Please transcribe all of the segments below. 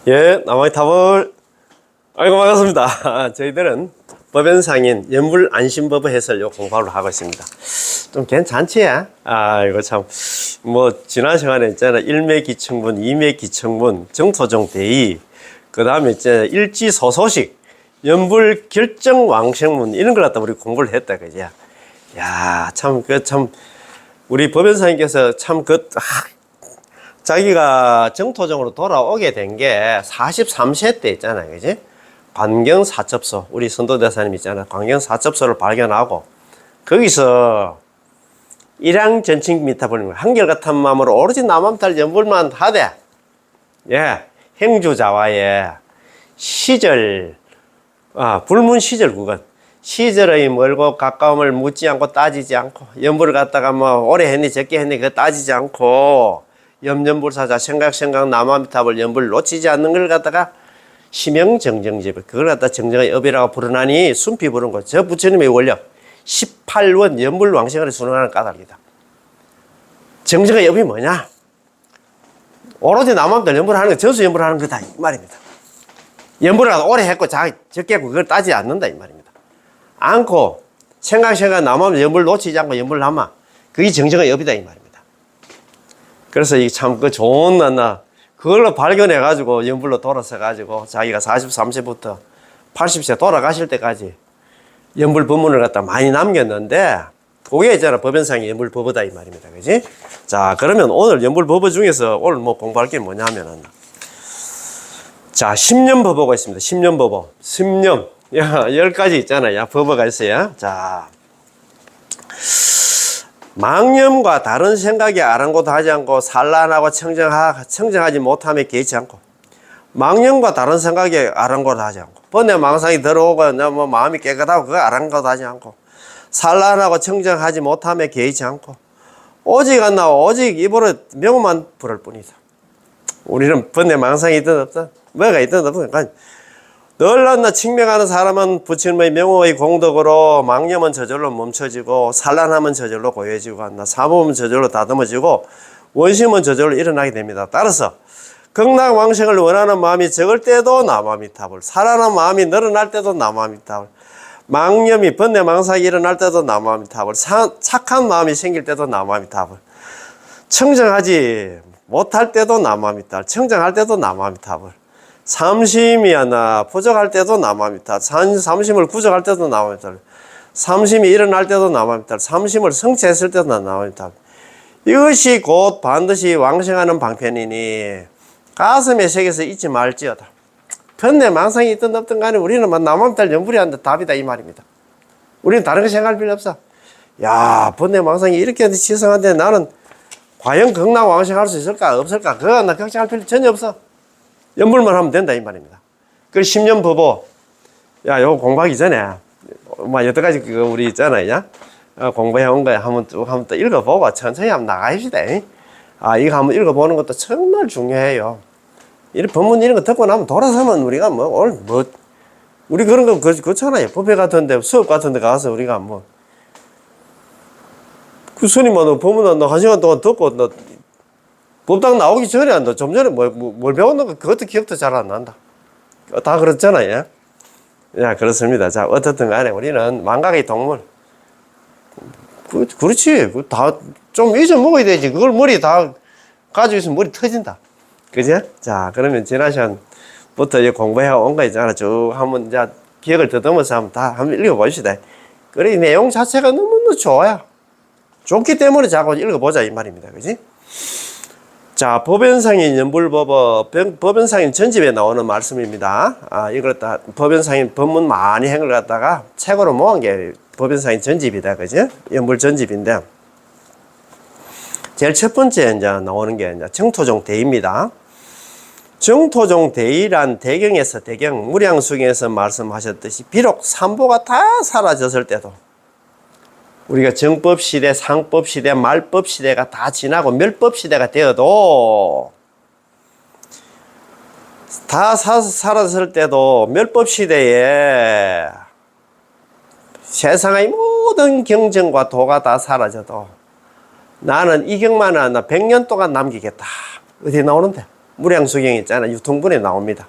예, 남아의 탑을. 아이고, 반갑습니다. 저희들은 법연상인 연불안심법 해설요 공부를 하고 있습니다. 좀 괜찮지? 이거 참, 지난 시간에 있잖아. 일맥기청분, 이맥기청분, 정토종 대의, 그 다음에 이제 일지소소식, 연불결정왕생문, 이런 걸 갖다 우리 공부를 했다, 그지? 야, 참, 우리 법연사님께서 자기가 정토종으로 돌아오게 된 게 43세 때 있잖아요. 그지? 관경사첩소, 우리 선도대사님 있잖아요. 관경사첩소를 발견하고, 거기서 일양전칭미타불, 한결같은 마음으로 오로지 남암탈 연불만 하되, 예, 행주자와의 시절, 불문 시절 구간, 시절의 멀고 가까움을 묻지 않고 따지지 않고, 연불을 갖다가 오래 했니, 적게 했니, 그거 따지지 않고, 염연불사자 생각 남암탑을 연불 놓치지 않는 걸 갖다가 심영정정제법, 그걸 갖다 정정의 업이라고 부르나니 순피 부른 거. 저 부처님의 원력 18원 연불왕생을 순응하는 까닭이다. 정정의 업이 뭐냐? 오로지 남암탑 연불하는 거, 전수 연불하는 거다 이 말입니다. 연불을 오래 했고 적게 했고 그걸 따지지 않는다 이 말입니다. 않고 생각 남암 연불 놓치지 않고 연불을 하면 그게 정정의 업이다 이 말입니다. 그래서 이 참 좋은 그걸로 발견해가지고 연불로 돌아서가지고 자기가 43세부터 80세 돌아가실 때까지 연불 법문을 갖다 많이 남겼는데, 그게 있잖아. 법연상의 연불 법어다 이 말입니다. 그지? 자, 그러면 오늘 연불 법어 중에서 오늘 공부할 게 뭐냐면은, 자, 10년 법어가 있습니다. 10년 법어. 10년. 야, 10가지 있잖아요. 법어가 있어요. 자. 망념과 다른 생각에 아랑곳하지 않고 산란하고 청정하지 못함에 개의치 않고, 망념과 다른 생각에 아랑곳하지 않고, 번뇌 망상이 들어오고 마음이 깨끗하고 그거 아랑곳하지 않고, 산란하고 청정하지 못함에 개의치 않고, 오직 입으로 명만 부를 뿐이다. 우리는 번뇌 망상이 있든 없든 뭐가 있든 없든 늘 칭명하는 사람은 부처님의 명호의 공덕으로 망념은 저절로 멈춰지고, 산란함은 저절로 고요해지고, 사모은 저절로 다듬어지고, 원심은 저절로 일어나게 됩니다. 따라서 극락왕생을 원하는 마음이 적을 때도 남아미타불, 살아난 마음이 늘어날 때도 남아미타불, 망념이 번뇌 망상이 일어날 때도 남아미타불, 착한 마음이 생길 때도 남아미타불, 청정하지 못할 때도 남아미타불, 청정할 때도 남아미타불, 삼심이 부족할 때도 남아미타, 삼심을 구족할 때도 남아미타, 삼심이 일어날 때도 남아미타, 삼심을 성취했을 때도 남아미타. 이것이 곧 반드시 왕생하는 방편이니 가슴에 새겨서 잊지 말지어다. 번뇌 망상이 있든 없든 간에 우리는 남암탈 연불이 한다 답이다 이 말입니다. 우리는 다른 거 생각할 필요 없어. 야, 번뇌 망상이 이렇게 지성한데 나는 과연 극락 왕생할 수 있을까 없을까, 그거 나 걱정할 필요 전혀 없어. 연불만 하면 된다 이 말입니다. 그 10년 법어, 야, 요거 공부하기 전에 여태까지 그거 우리 있잖아요, 공부해 온 거에 한번 또 읽어보고 천천히 한번 나가십시다. 이거 한번 읽어보는 것도 정말 중요해요. 이 법문 이런 거 듣고 나면 돌아서면 우리가 우리 그런 거 그렇잖아요. 법회 같은데 수업 같은데 가서 우리가 그 스님은 법문 한 시간 동안 듣고 법당 나오기 전에 좀 전에 뭘 배웠는가 그것도 기억도 잘 안 난다. 다 그렇잖아요. 야, 그렇습니다. 자, 어떻든 간에 우리는 망각의 동물. 그렇지. 다 좀 잊어먹어야 되지. 그걸 머리 다 가지고 있으면 머리 터진다. 그죠? 자, 그러면 지난 시간부터 공부해 온 거 있잖아. 쭉 한번 이제 기억을 더듬어서 한번 읽어봅시다. 그래, 이 내용 자체가 너무너무 좋아요. 좋기 때문에 자꾸 읽어보자 이 말입니다. 그지? 자, 법연상인 연불법어, 법연상인 전집에 나오는 말씀입니다. 이걸 다 법연상인 법문 많이 한 걸 갖다가 책으로 모은 게 법연상인 전집이다. 그죠? 연불 전집인데, 제일 첫 번째 이제 나오는 게 이제 정토종 대의입니다. 정토종 대의란 대경, 무량수경에서 말씀하셨듯이 비록 삼보가 다 사라졌을 때도, 우리가 정법시대, 상법시대, 말법시대가 다 지나고 멸법시대가 되어도, 다 사라졌을 때도 멸법시대에 세상의 모든 경전과 도가 다 사라져도 나는 이 경만은 100년 동안 남기겠다. 어디 나오는데? 무량수경 있잖아. 유통분에 나옵니다.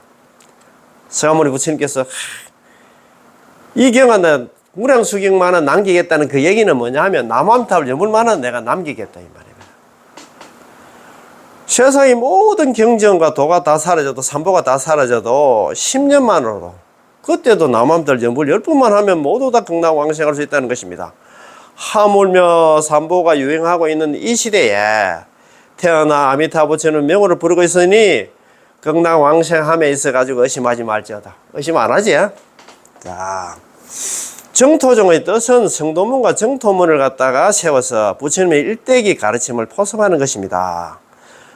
서가모니 부처님께서 이 경은 무량수경만은 남기겠다는 그 얘기는 뭐냐 하면 남한탑을 여물만은 내가 남기겠다 이 말입니다. 세상의 모든 경전과 도가 다 사라져도 삼보가 다 사라져도 10년만으로 그때도 남한탑 연불 10분만 하면 모두 다 극락왕생할 수 있다는 것입니다. 하물며 삼보가 유행하고 있는 이 시대에 태어나 아미타 부처는 명호를 부르고 있으니 극락왕생함에 있어가지고 의심하지 말지어다. 의심 안 하지? 자, 정토종의 뜻은 성도문과 정토문을 갖다가 세워서 부처님의 일대기 가르침을 포섭하는 것입니다.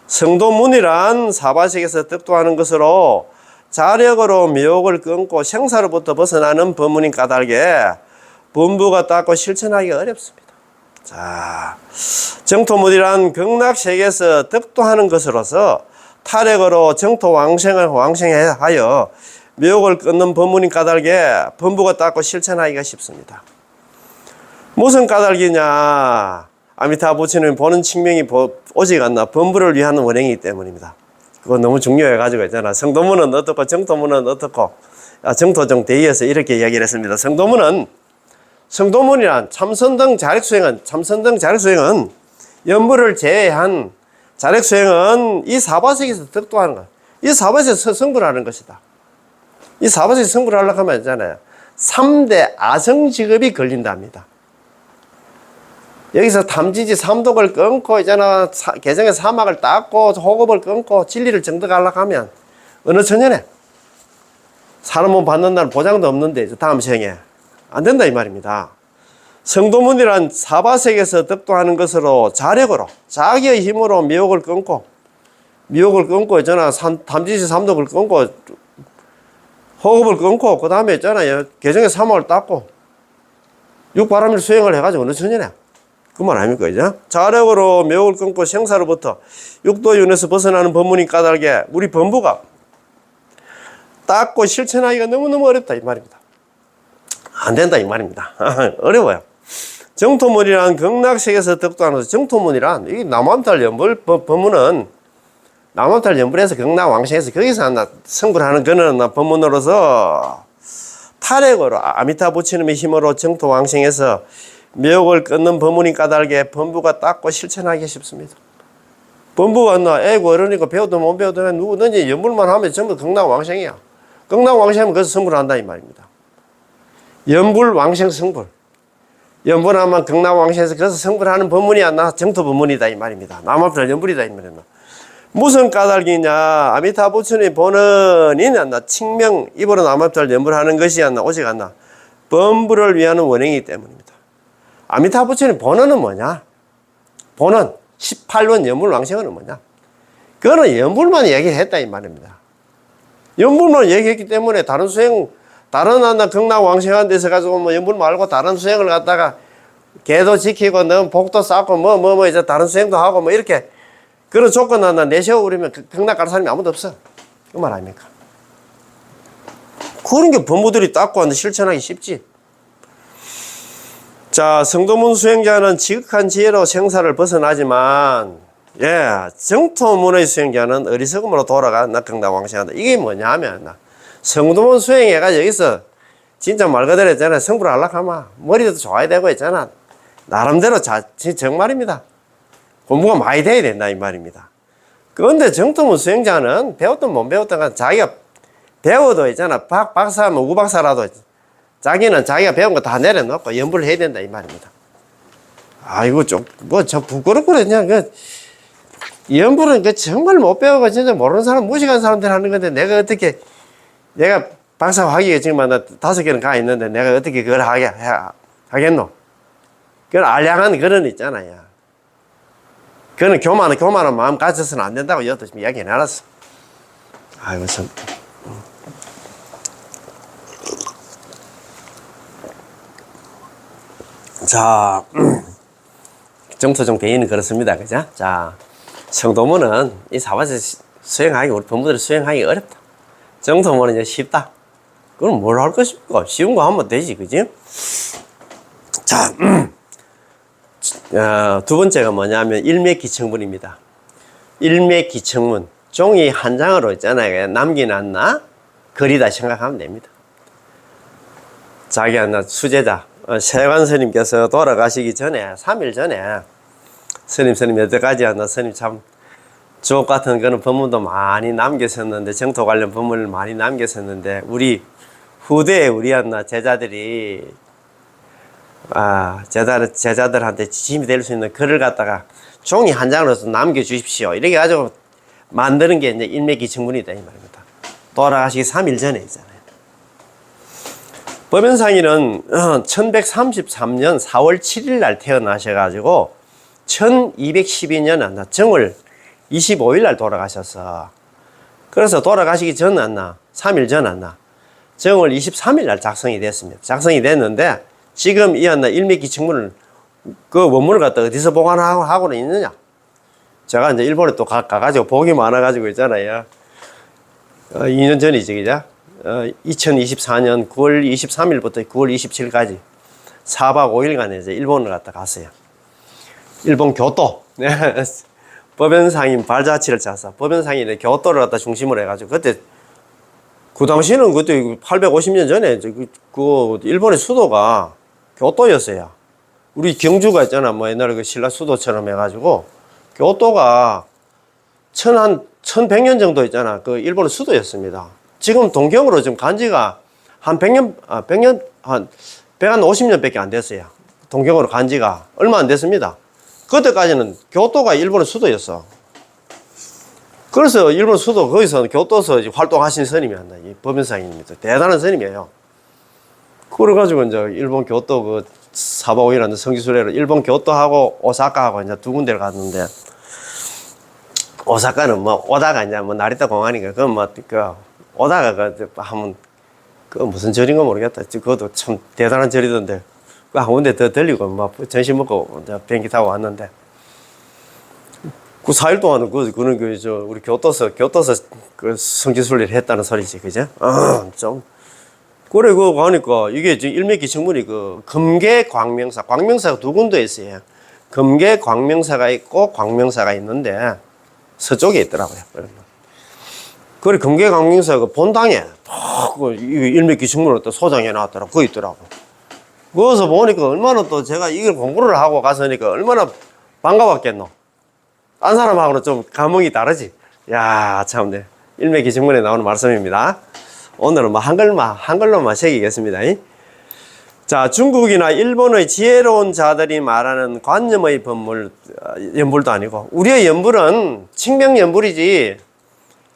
성도문이란 사바sek에서 득도하는 것으로 자력으로 묘욕을 끊고 생사로부터 벗어나는 법문인 까닭에 분부가 닦고 실천하기가 어렵습니다. 자, 정토문이란 극락세계에서 득도하는 것으로서 탈핵으로 정토왕생을 왕생하여 묘욕을 끊는 법문인 까닭에 분부가 닦고 실천하기가 쉽습니다. 무슨 까닭이냐? 아미타 부처님 보는 측명이 오직 않나 범부를 위한 원행이기 때문입니다. 그거 너무 중요해가지고 있잖아. 성도문은 어떻고 정토문은 어떻고 정토종 대의에서 이렇게 이야기를 했습니다. 성도문이란 참선등 자력수행은 연부를 제외한 자력수행은 이 사바sek에서 득도하는 거야. 이 사바sek에서 성불을 하는 것이다. 이 사바sek에서 성불을 하려고 하면 있잖아요. 3대 아성직업이 걸린답니다. 여기서 탐지지 삼독을 끊고 있잖아. 개정의 사막을 닦고 호흡을 끊고 진리를 정득하려고 하면 어느 천년에 사람 몸 받는 날 보장도 없는데 다음 생에 안 된다 이 말입니다. 성도문이란 사바sek에서 득도하는 것으로 자력으로 자기의 힘으로 미혹을 끊고 있잖아. 탐지지 삼독을 끊고 호흡을 끊고 그 다음에 있잖아요. 개정의 사막을 닦고 육바람일 수행을 해가지고 어느 천년에 그 말 아닙니까, 그죠? 자력으로 묘을 끊고 생사로부터 육도윤에서 벗어나는 법문인 까닭에 우리 범부가 닦고 실천하기가 너무너무 어렵다, 이 말입니다. 안 된다, 이 말입니다. 어려워요. 정토문이란 극락세계에서 득도하는 정토문이란 이 남한탈 연불 법문은 남한탈 연불에서 극락왕생에서 거기서 성불하는 그는 법문으로서 탈핵으로 아미타 부처님의 힘으로 정토왕생에서 묘욕을 끊는 법문인 까닭에 범부가 닦고 실천하기 쉽습니다. 범부가 애고 어른이고 배우든 못 배우든 누구든지 연불만 하면 전부 극락왕생이야. 극락왕생하면 거기서 성불한다 이 말입니다. 연불왕생 성불. 연불하면 극락왕생에서 거기서 성불하는 법문이 나 정토 법문이다 이 말입니다. 남한탈 연불이다 이 말입니다. 무슨 까닭이냐? 아미타 부처님 본원이 안 나. 칭명 입으로 남한탈 연불하는 것이 안 나. 오직 안 나. 범부를 위한 원행이기 때문입니다. 아미타 부처님 본원은 뭐냐? 본원 18원 연불왕생은 뭐냐? 그거는 연불만 얘기했다 이 말입니다. 연불만 얘기했기 때문에 다른 수행 다른 극락왕생하는 데서 가지고 뭐 연불 말고 다른 수행을 갖다가 계도 지키고 너 복도 쌓고 이제 다른 수행도 하고 뭐 이렇게 그런 조건 내세워 버리면 극락 갈 사람이 아무도 없어. 그 말 아닙니까? 그런 게 범부들이 닦고 하는데 실천하기 쉽지. 자, 성도문 수행자는 지극한 지혜로 생사를 벗어나지만, 정토문의 수행자는 어리석음으로 돌아가 극락왕생한다. 이게 뭐냐 하면, 성도문 수행해가 여기서 진짜 말 그대로 있잖아. 성불을 하려고 하면 머리도 좋아야 되고 있잖아. 나름대로 정말입니다. 공부가 많이 돼야 된다 이 말입니다. 그런데 정토문 수행자는 배웠든 못 배웠든 자기가 배워도 있잖아. 박사면 우박사라도 자기는 자기가 배운 거 다 내려놓고 연불을 해야 된다 이 말입니다. 아이고 저 부끄럽고 그냥 연불은 정말 못 배우고 진짜 모르는 사람 무식한 사람들 하는 건데 내가 박사 학위가 지금 5개는 가 있는데 내가 어떻게 그걸 하겠노? 그건 알량한 그런 있잖아요. 그거는 교만한 마음 가져서는 안 된다고 여기도 지금 이야기 해놨어. 아이고 참. 자, 정토종 대의는 그렇습니다. 그죠? 자, 성도문은 이 사바세 수행하기, 우리 본부들이 수행하기 어렵다. 정토문은 이제 쉽다. 그럼 뭘 할 것입니까? 쉬운 거 하면 되지, 그지? 자, 두 번째가 뭐냐면 일맥기청문입니다. 일맥기청문. 종이 한 장으로 있잖아요. 남겨놨나? 글이다 생각하면 됩니다. 자기 하나 수제자 세관 스님께서 돌아가시기 전에 3일 전에 스님 여태까지 하나 스님 참 주옥 같은 그런 법문도 많이 남겼었는데 정토 관련 법문을 많이 남겼었는데 우리 후대에 우리 하나 제자들이 제자들한테 지침이 될 수 있는 글을 갖다가 종이 한 장으로서 남겨주십시오. 이렇게 가지고 만드는 게 이제 일맥기층문이다 이 말입니다. 돌아가시기 3일 전에 있잖아요. 법연상인은 1133년 4월 7일 날 태어나셔가지고 1212년 정월 25일 날 돌아가셨어. 그래서 돌아가시기 전 안나 3일 전 안나 정월 23일 날 작성이 됐습니다. 작성이 됐는데 지금 이 안나 일맥기층문을 그 원문을 갖다 어디서 보관하고는 있느냐? 제가 이제 일본에 또 가가지고 복이 많아가지고 있잖아요. 2년 전이지, 그죠? 2024년 9월 23일부터 9월 27일까지 4박 5일간 이제 일본을 갔다 갔어요. 일본 교토. 법연상인 발자취를 짜서 법연상인의 교토를 갖다 중심으로 해가지고 그때 그 당시에는 그때 850년 전에 그 일본의 수도가 교토였어요. 우리 경주가 있잖아. 뭐 옛날에 그 신라 수도처럼 해가지고 교토가 1100년 정도 있잖아. 그 일본의 수도였습니다. 지금 동경으로 지금 간지가 한 150년 밖에 안 됐어요. 동경으로 간지가 얼마 안 됐습니다. 그때까지는 교토가 일본의 수도였어. 그래서 일본 수도 거기서 교토에서 활동하신 스님이었나. 이 법연상인입니다. 대단한 스님이에요. 그래가지고 이제 일본 교토 그 사바오이라는 성지순례로 일본 교토하고 오사카하고 이제 두 군데를 갔는데 오사카는 뭐 오다가 이제 뭐 나리타 공항이니까 그건 뭐 그 오다가 그 하면 그 무슨 절인가 모르겠다. 그것도 참 대단한 절이던데 그 한 군데 더 들리고 막 점심 먹고 이제 비행기 타고 왔는데 그 4일 동안은 그는 우리 교토서 그 성지순례를 했다는 소리지, 그죠? 좀 그래 그거 가니까 이게 지금 일맥기층문이 그 광명사가 두 군데 있어요. 금계 광명사가 있고 광명사가 있는데 서쪽에 있더라고요. 그래 금계 광명사가 그 본당에 그 일맥기층문을 또 소장해 놨더라고. 거기 있더라고. 거기서 보니까 얼마나 또 제가 이걸 공부를 하고 갔으니까 얼마나 반가웠겠노. 딴 사람하고는 좀 감흥이 다르지. 야, 참, 네. 일맥기층문에 나오는 말씀입니다. 오늘은 뭐 한글로만 새기겠습니다. 자, 중국이나 일본의 지혜로운 자들이 말하는 관념의 연불도 아니고, 우리의 연불은 칭명연불이지,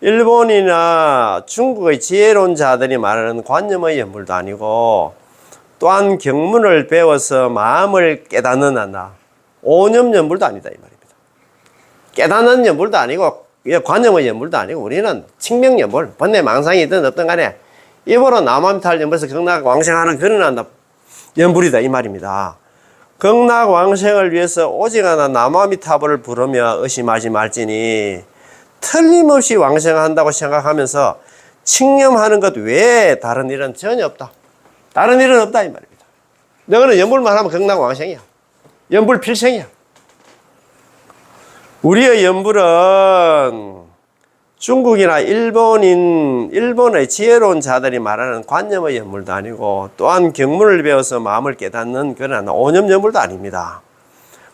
일본이나 중국의 지혜로운 자들이 말하는 관념의 연불도 아니고, 또한 경문을 배워서 마음을 깨닫는 한다. 오념연불도 아니다, 이 말입니다. 깨닫는 연불도 아니고, 관념의 연불도 아니고, 우리는 칭명연불, 번뇌망상이든 어떤 간에, 입으로 남함탈 연불에서 극락왕생하는 그런 연불이다, 이 말입니다. 극락왕생을 위해서 오직 하나 남아미타불을 부르며 의심하지 말지니, 틀림없이 왕생한다고 생각하면서 칭념하는 것 외에 다른 일은 전혀 없다. 다른 일은 없다, 이 말입니다. 너는 연불만 하면 극락왕생이야. 연불 필생이야. 우리의 연불은 중국이나 일본의 지혜로운 자들이 말하는 관념의 연불도 아니고 또한 경문을 배워서 마음을 깨닫는 그런 오념 연불도 아닙니다.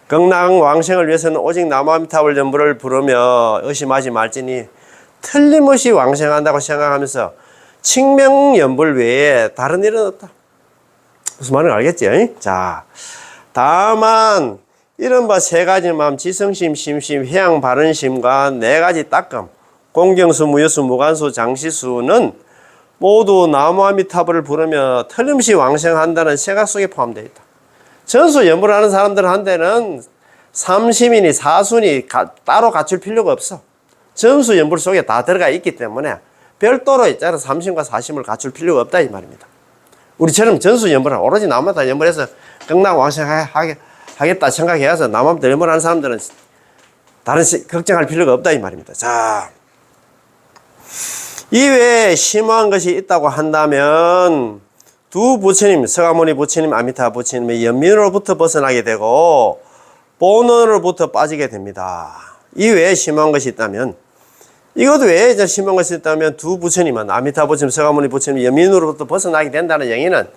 극락왕생을 위해서는 오직 남아미타불 연불을 부르며 의심하지 말지니 틀림없이 왕생한다고 생각하면서 칭명연불 외에 다른 일은 없다. 무슨 말인지 알겠지? 자, 다만 이른바 세 가지 마음, 지성심, 심심, 회양, 바른심과 네 가지 딱감, 공경수, 무여수, 무관수, 장시수는 모두 나무아미타불을 부르며 틀림없이 왕생한다는 생각 속에 포함되어 있다. 전수 연불하는 사람들한테는 삼심이니 사순이 따로 갖출 필요가 없어. 전수 연불 속에 다 들어가 있기 때문에 별도로 있잖아. 삼심과 사심을 갖출 필요가 없다 이 말입니다. 우리처럼 전수 연불은 오로지 나무아미타 연불해서 극락왕생하겠다 생각해서 나무아미타 연불하는 사람들은 다른 걱정할 필요가 없다 이 말입니다. 자, 이외에 심오한 것이 있다고 한다면 두 부처님, 서가모니 부처님, 아미타 부처님의 연민으로부터 벗어나게 되고 본원으로부터 빠지게 됩니다. 이외에 심오한 것이 있다면 이것도 왜 이제 신명을 썼다면 두 부처님은 아미타 부처님, 서가모니 부처님 연민으로부터 벗어나게 된다는 얘기는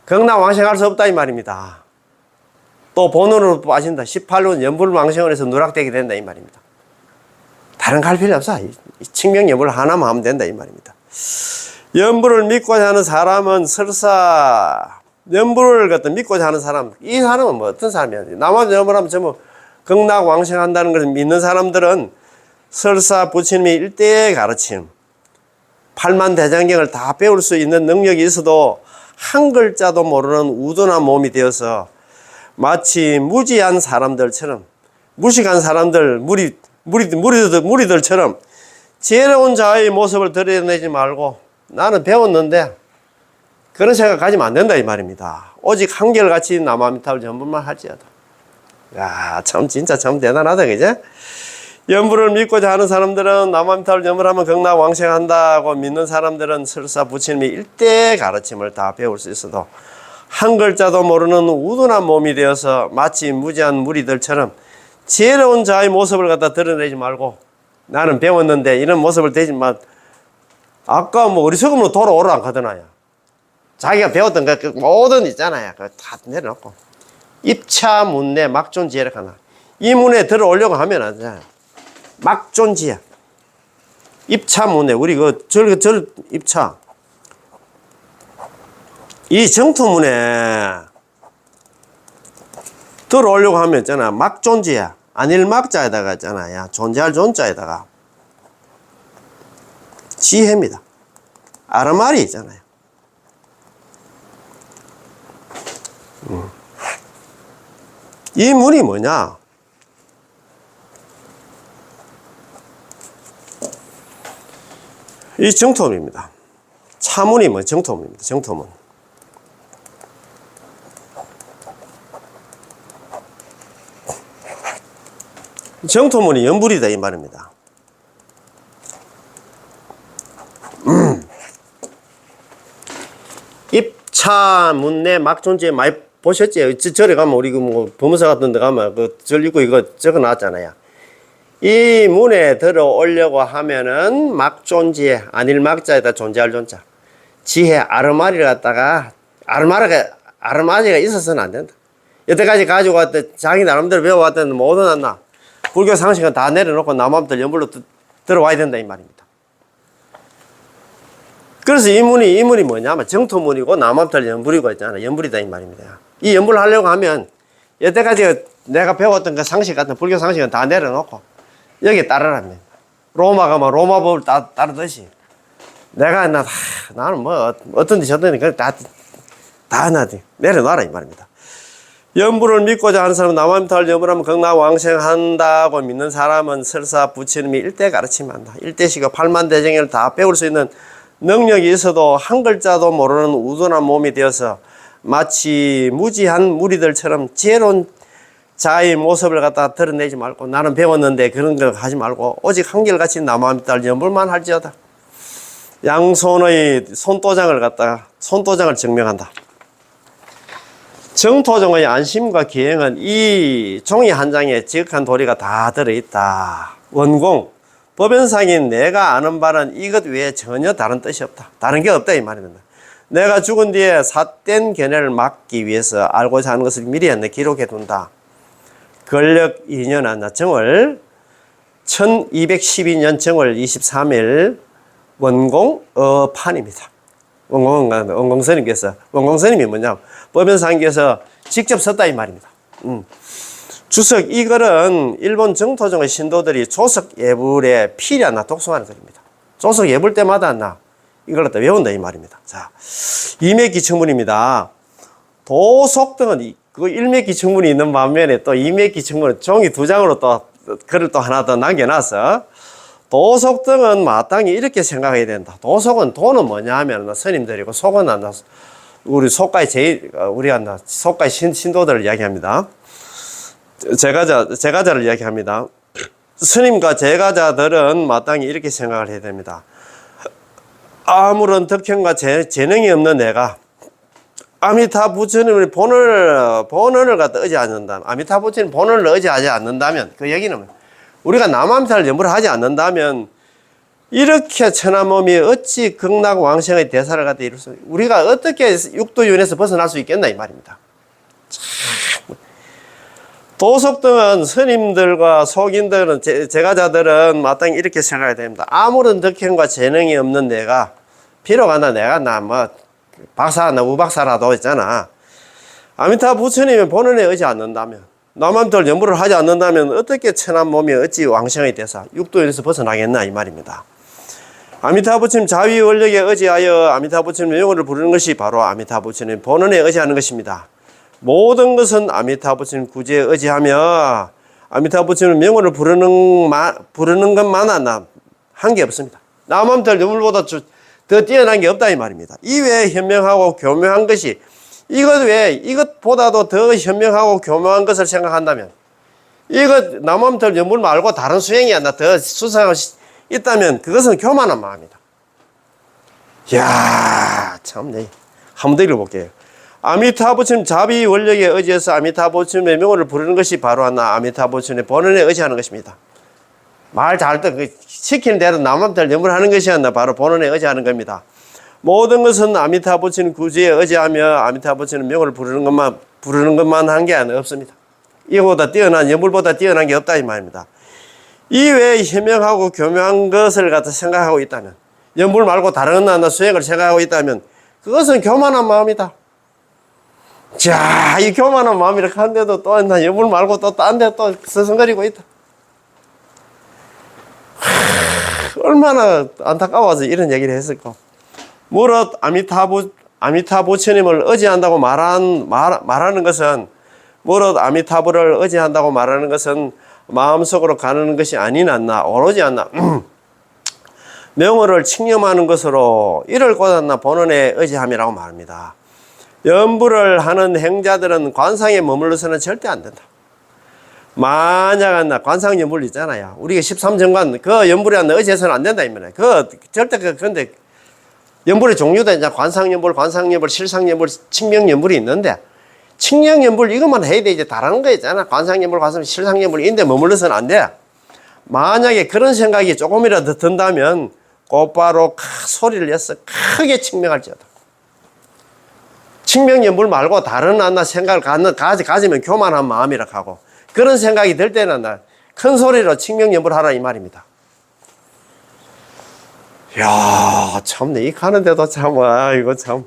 극락왕생할 수 없다 이 말입니다. 또 본원으로 빠진다. 18년 연불왕생을 해서 누락되게 된다 이 말입니다. 다른 갈 필요 없어. 칭명연불 하나만 하면 된다 이 말입니다. 연불을 믿고자 하는 사람은 설사 연불을 갖다 믿고자 하는 사람, 이 사람은 뭐 어떤 사람이야? 나만 연불하면 전부 극락왕생한다는 것을 믿는 사람들은 설사 부처님의 일대의 가르침, 팔만대장경을 다 배울 수 있는 능력이 있어도 한 글자도 모르는 우둔한 몸이 되어서 마치 무지한 사람들처럼, 무식한 사람들, 무리들처럼 지혜로운 자의 모습을 드러내지 말고 나는 배웠는데 그런 생각 가지면 안 된다 이 말입니다. 오직 한결같이 남아미탑을 전부만 할지어다. 야, 참 진짜 참 대단하다 그제? 연불을 믿고자 하는 사람들은 남아미탑을 전부하면 극락왕생한다고 믿는 사람들은 설사 부처님의 일대의 가르침을 다 배울 수 있어도 한 글자도 모르는 우둔한 몸이 되어서 마치 무지한 무리들처럼 지혜로운 자의 모습을 갖다 드러내지 말고 나는 배웠는데 이런 모습을 대지만 아까 뭐 어리석음으로 돌아오라 안 하더나요. 자기가 배웠던 그 모든 있잖아요. 그거 다 내려놓고 입차문내 막존지혜를 하나. 이 문에 들어오려고 하면 안 돼. 막존지혜. 입차문내 우리 절 입차. 이 정토문에 들어오려고 하면 있잖아. 막존지혜. 아닐 막자에다가 있잖아요. 존재할 존자에다가 지혜입니다. 아르말이 있잖아요. 이 문이 뭐냐? 이 정토문입니다. 차문이 뭐 정토문입니다. 정토문. 정토문이 연불이다 이 말입니다. 입차 문내 막존재 많이 보셨지? 절에 가면 우리 뭐 법무사 같은 데 가면 그 절 읽고 이거 적어 놨잖아요. 이 문에 들어오려고 하면은 막존지혜 아닐 막자에다 존재할 존자 지혜 아르마리를 갖다가 아르마리가 있어서는 안 된다. 여태까지 가지고 왔던 자기 나름대로 배워왔던 모든 한나 불교 상식은 다 내려놓고 남함들 연불로 들어와야 된다 이 말입니다. 그래서 이 문이 뭐냐면 정토문이고 남함들 연불이고 있잖아. 연불이다 이 말입니다. 이 연불을 하려고 하면 여태까지 내가 배웠던 그 상식 같은 불교 상식은 다 내려놓고 여기에 따르랍니다. 로마 가면 로마 법을 따르듯이 내가 나는 뭐 어떤지 저떤지 그걸 다 내려놔라 이 말입니다. 연불을 믿고자 하는 사람은 남아미타를 연불하면 극락왕생한다고 믿는 사람은 설사 부처님이 일대 가르치면 한다. 일대시가 팔만대정을 다 배울 수 있는 능력이 있어도 한 글자도 모르는 우둔한 몸이 되어서 마치 무지한 무리들처럼 지혜로운 자의 모습을 갖다 드러내지 말고 나는 배웠는데 그런 거 하지 말고 오직 한결같이 남아미타를 연불만 할지어다. 양손의 손도장을 증명한다. 정토종의 안심과 기행은 이 종이 한 장에 지극한 도리가 다 들어있다. 원공, 법연상인 내가 아는 바는 이것 외에 전혀 다른 뜻이 없다. 다른 게 없다 이 말입니다. 내가 죽은 뒤에 삿된 견해를 막기 위해서 알고자 하는 것을 미리 기록해 둔다. 권력 2년 정월 1212년 정월 23일 원공 어판입니다. 원공스님이 뭐냐? 법연상기에서 직접 썼다 이 말입니다. 주석 이 글은 일본 정토종의 신도들이 조석 예불에 필히 독송하는 글입니다. 조석 예불 때마다 이걸 갖다 외운다 이 말입니다. 자, 이맥기청문입니다. 도속 등은 그 일맥기청문이 있는 반면에 또 이맥기청문은 종이 2장으로 또 글을 또 하나 더 남겨놔서 도속 등은 마땅히 이렇게 생각해야 된다. 도속은 도는 뭐냐 하면 스님들이고 속은 우리 속가의 우리가 속가의 신도들을 이야기합니다. 제가자를 이야기합니다. 스님과 제가자들은 마땅히 이렇게 생각을 해야 됩니다. 아무런 덕행과 재능이 없는 내가 아미타 부처님의 본원을 갖다 의지하지 않는다면, 아미타 부처님 본원을 의지하지 않는다면, 그 얘기는 우리가 남아미타를 연불하지 않는다면 이렇게 천한 몸이 어찌 극락왕생의 대사를 갖다 이룰 수, 우리가 어떻게 육도윤에서 벗어날 수 있겠나 이 말입니다. 도속등은 스님들과 속인들은 제가자들은 마땅히 이렇게 생각해야 됩니다. 아무런 덕행과 재능이 없는 내가, 비록 내가 뭐 박사나 우박사라도 있잖아. 아미타 부처님의 본원에 의지 않는다면, 남한들 연부를 하지 않는다면 어떻게 천한 몸이 어찌 왕생의 대사, 육도에서 벗어나겠나 이 말입니다. 아미타 부처님 자위 원력에 의지하여 아미타 부처님의 명호를 부르는 것이 바로 아미타 부처님 본원에 의지하는 것입니다. 모든 것은 아미타 부처님 구제에 의지하며 아미타 부처님 명호를 부르는 것만 한 게 없습니다. 남한들 연물보다 더 뛰어난 게 없다 이 말입니다. 이외에 현명하고 교묘한 것이 이것보다도 더 현명하고 교묘한 것을 생각한다면, 남한들 연물 말고 다른 수행이 더 수상할 수 있다면 그것은 교만한 마음이다. 이야, 참네. 한번 더 읽어볼게요. 아미타 부처님 자비 원력에 의지해서 아미타 부처님의 명호를 부르는 것이 바로 아미타 부처님의 본원에 의지하는 것입니다. 말 잘 시키는 대로 남한들 연물하는 것이 바로 본원에 의지하는 겁니다. 모든 것은 아미타 부처님 구주에 의지하며 아미타 부처님 명호를 부르는 것만 한 게 없습니다. 이보다 뛰어난, 연물보다 뛰어난 게 없다 이 말입니다. 이외에 현명하고 교묘한 것을 갖다 생각하고 있다면, 연물 말고 다른 수행을 생각하고 있다면 그것은 교만한 마음이다. 자, 이 교만한 마음이 이렇게 한데도 또 연물 말고 또 딴 데 또 서성거리고 있다. 얼마나 안타까워서 이런 얘기를 했을까. 무릇 아미타 부처님을 의지한다고 말하는 것은, 무릇 아미타부를 의지한다고 말하는 것은 마음속으로 가는 것이 오로지 명호를 칭념하는 것으로 이를 곧았나 본원에 의지함이라고 말합니다. 연부를 하는 행자들은 관상에 머물러서는 절대 안 된다. 만약 관상 연불 있잖아요. 우리가 13정관 그 연불에 의지해서는 안 된다 이면에 절대 근데 연불의 종류도 이제 관상연불, 실상연불, 칭명연불이 있는데, 칭명연불 이것만 해야 돼. 이제 다른 거 있잖아. 관상연불, 실상연불 인데 머물러서는 안 돼. 만약에 그런 생각이 조금이라도 든다면 곧바로 소리를 내서 크게 칭명할지어다. 칭명연불 말고 다른 생각을 가지면 교만한 마음이라 하고, 그런 생각이 들 때는 큰 소리로 칭명연불 하라 이 말입니다. 이야, 참네. 이 가는데도 이거 참.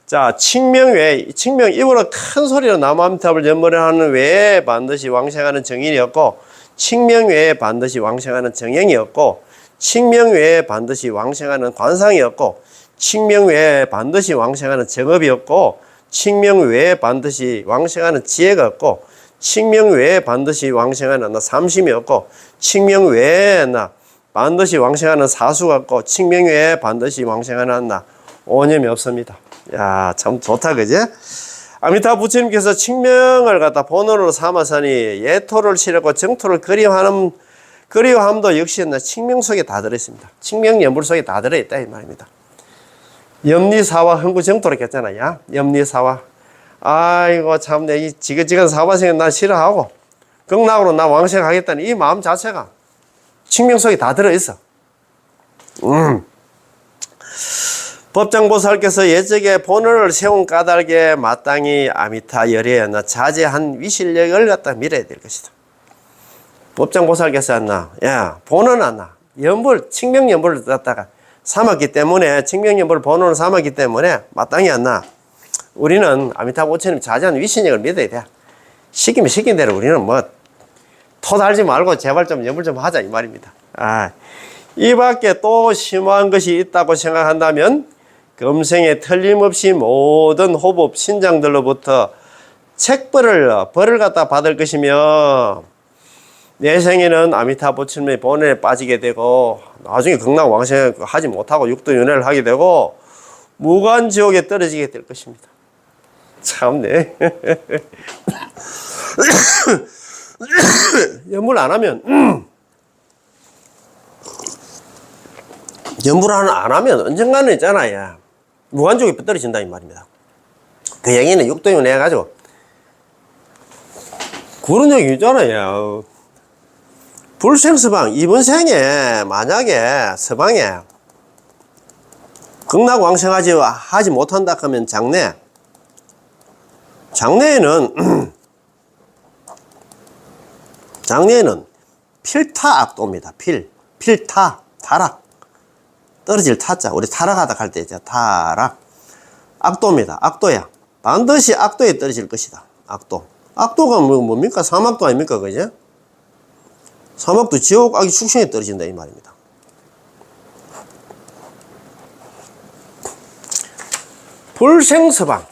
자, 칭명 입으로 큰 소리로 남아미탑을 연물하는 외에 반드시 왕생하는 정인이었고, 칭명 외에 반드시 왕생하는 정행이었고, 칭명 외에 반드시 왕생하는 관상이었고, 칭명 외에 반드시 왕생하는 정업이었고, 칭명 외에 반드시 왕생하는 지혜가 없고, 칭명 외에 반드시 왕생하는 삼심이었고, 칭명 외에 반드시 왕생하는 사수 같고, 칭명 외에 반드시 왕생하는 오념이 없습니다. 야, 참 좋다, 그제? 아미타 부처님께서 칭명을 갖다 본원으로 삼아서니 예토를 치르고 정토를 그리워함도 역시 칭명 속에 다 들어있습니다. 칭명 연불 속에 다 들어있다, 이 말입니다. 염리사와 흥구정토로 했잖아요. 염리사와. 아이고, 참, 이 지긋지긋한 사바생은 난 싫어하고, 극락으로 나 왕생하겠다는 이 마음 자체가 칭명 속에 다 들어있어. 법장보살께서 예적에 본원을 세운 까닭에 마땅히 아미타 열애에 자제한 위실력을 갖다 밀어야 될 것이다. 법장보살께서 본원 연불, 칭명연불을 갖다가 삼았기 때문에, 칭명연불을 본원을 삼았기 때문에 마땅히 우리는 아미타 부처님 자제한 위신력을 믿어야 돼. 시키면 시킨 대로 우리는 토 달지 말고 제발 좀 연불 좀 하자 이 말입니다. 이 밖에 또 심오한 것이 있다고 생각한다면 금생에 틀림없이 모든 호법 신장들로부터 벌을 갖다 받을 것이며, 내생에는 아미타 부처님의 본원에 빠지게 되고, 나중에 극락 왕생 하지 못하고 육도윤회를 하게 되고 무간지옥에 떨어지게 될 것입니다. 참네. 연불 안 하면 연불 안 하면 언젠가는 있잖아요. 무한족이 떨어진다 이 말입니다. 그 얘기는 육도윤회 해가지고 그런 얘기 있잖아요. 불생서방, 이번 생에 만약에 서방에 극락왕생하지 하지 못한다 하면 장래에는 장래에는 필타악도입니다. 필타, 타락. 떨어질 타자. 우리 타락하다 할 때 이제 타락. 악도입니다. 악도야. 반드시 악도에 떨어질 것이다. 악도. 악도가 뭡니까? 사막도 아닙니까? 그죠? 사막도 지옥 악이 축생에 떨어진다 이 말입니다. 불생서방.